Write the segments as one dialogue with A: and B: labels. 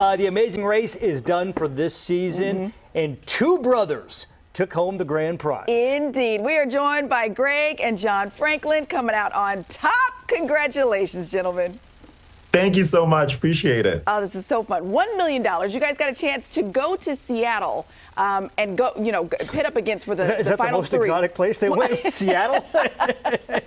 A: The Amazing Race is done for this season, and two brothers took home the grand prize.
B: Indeed. We are joined by Gregg and John Franklin coming out on top. Congratulations, gentlemen.
C: Thank you so much. Appreciate it.
B: Oh, this is so fun. $1 million. You guys got a chance to go to Seattle and go, pit up against for the final three.
A: Is that the most exotic place they went? Seattle?
B: But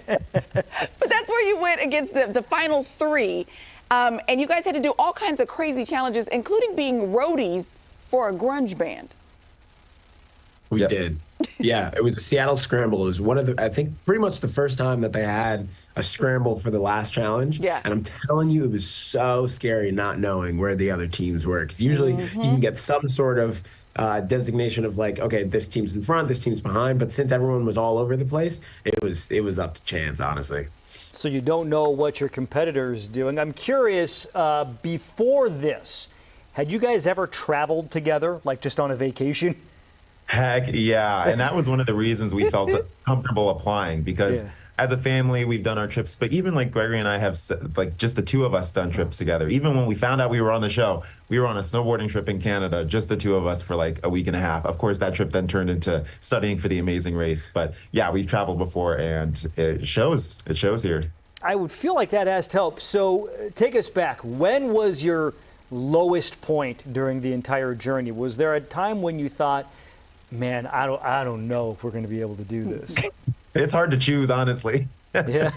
B: that's where you went against the final three. And you guys had to do all kinds of crazy challenges, including being roadies for a grunge band.
D: We did. Yeah, it was a Seattle Scramble. It was one of the, I think, pretty much the first time that they had a scramble for the last challenge.
B: Yeah.
D: And I'm telling you, it was so scary not knowing where the other teams were. Because usually you can get some sort of designation of like, okay, this team's in front, this team's behind. But since everyone was all over the place, it was up to chance, honestly.
A: So you don't know what your competitor's doing. I'm curious, before this, had you guys ever traveled together, like just on a vacation?
C: Heck yeah. And that was one of the reasons we felt comfortable applying, because as a family, we've done our trips. But even like Gregory and I have, like, just the two of us done trips together. Even when we found out we were on the show, we were on a snowboarding trip in Canada, just the two of us for like a week and a half. Of course, that trip then turned into studying for the Amazing Race. But yeah, we've traveled before, and it shows. It shows here.
A: I would feel like that has to help. So take us back. When was your lowest point during the entire journey? Was there a time when you thought, man, I don't know if we're going to be able to do this?
C: It's hard to choose, honestly.
A: Yeah.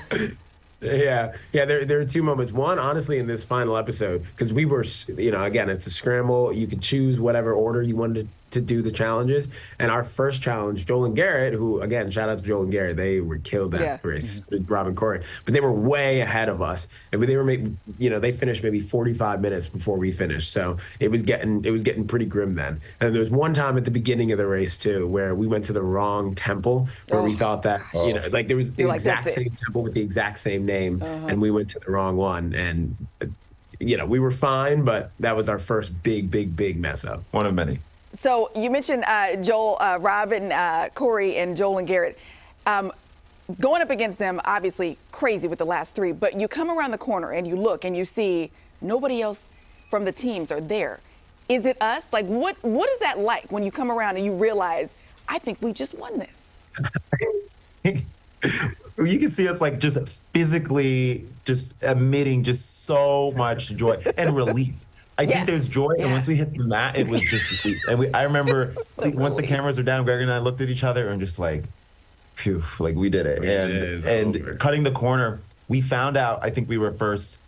D: Yeah. There are two moments. One, honestly, in this final episode, because we were, again, it's a scramble. You could choose whatever order you wanted to do the challenges. And our first challenge, Joel and Garrett, who, again, shout out to Joel and Garrett, they were killed that race, Rob and Corey, but they were way ahead of us. And they were they finished maybe 45 minutes before we finished. So it was getting pretty grim then. And there was one time at the beginning of the race too, where we went to the wrong temple, where we thought that, like there was the exact same temple with the exact same name, and we went to the wrong one. And, we were fine, but that was our first big mess up.
C: One of many.
B: So you mentioned Joel, Rob, and Corey, and Joel and Garrett. Going up against them, obviously crazy with the last three, but you come around the corner and you look and you see nobody else from the teams are there. Is it us? Like, what is that like when you come around and you realize, I think we just won this?
C: You can see us like just physically just emitting just so much joy and relief. I think there's joy, and once we hit the mat, it was just relief. And I remember once the cameras were down, Greg and I looked at each other and just like, phew, like we did it. And cutting the corner, we found out, I think we were first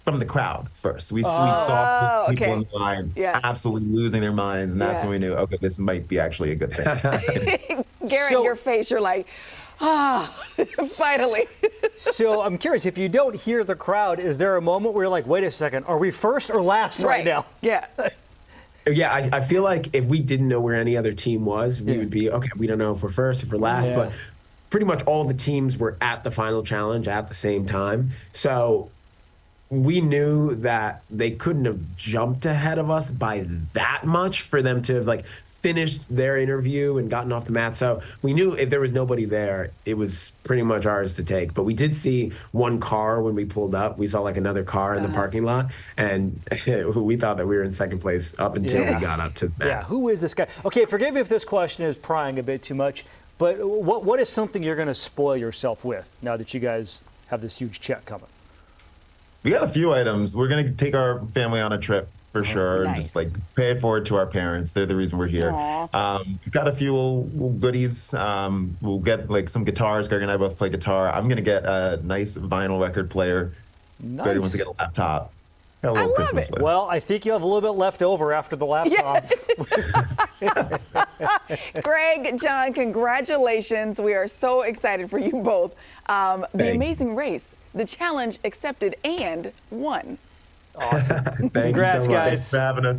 C: from the crowd first. We saw people in line absolutely losing their minds, and that's when we knew, okay, this might be actually a good thing.
B: Garrett, your face, you're like, finally.
A: So I'm curious, if you don't hear the crowd, is there a moment where you're like, wait a second, are we first or last right now?
B: Yeah.
D: Yeah, I feel like if we didn't know where any other team was, we would be, okay, we don't know if we're first, if we're last, but pretty much all the teams were at the final challenge at the same time. So we knew that they couldn't have jumped ahead of us by that much for them to have like finished their interview and gotten off the mat. So we knew if there was nobody there, it was pretty much ours to take. But we did see one car when we pulled up. We saw like another car in the parking lot, and we thought that we were in second place up until we got up to the mat.
A: Yeah, who is this guy? Okay, forgive me if this question is prying a bit too much, but what is something you're going to spoil yourself with now that you guys have this huge check coming?
C: We got a few items. We're going to take our family on a trip for sure, and just like pay it forward to our parents. They're the reason we're here. We've got a few little goodies. We'll get like some guitars. Greg and I both play guitar. I'm gonna get a nice vinyl record player. Greg wants to get a laptop. Got a little Christmas list.
A: Well, I think you have a little bit left over after the laptop.
B: Gregg, John, congratulations. We are so excited for you both. The Amazing Race, the challenge accepted and won.
A: Awesome.
D: Congrats,
A: guys.
C: Thanks for having us.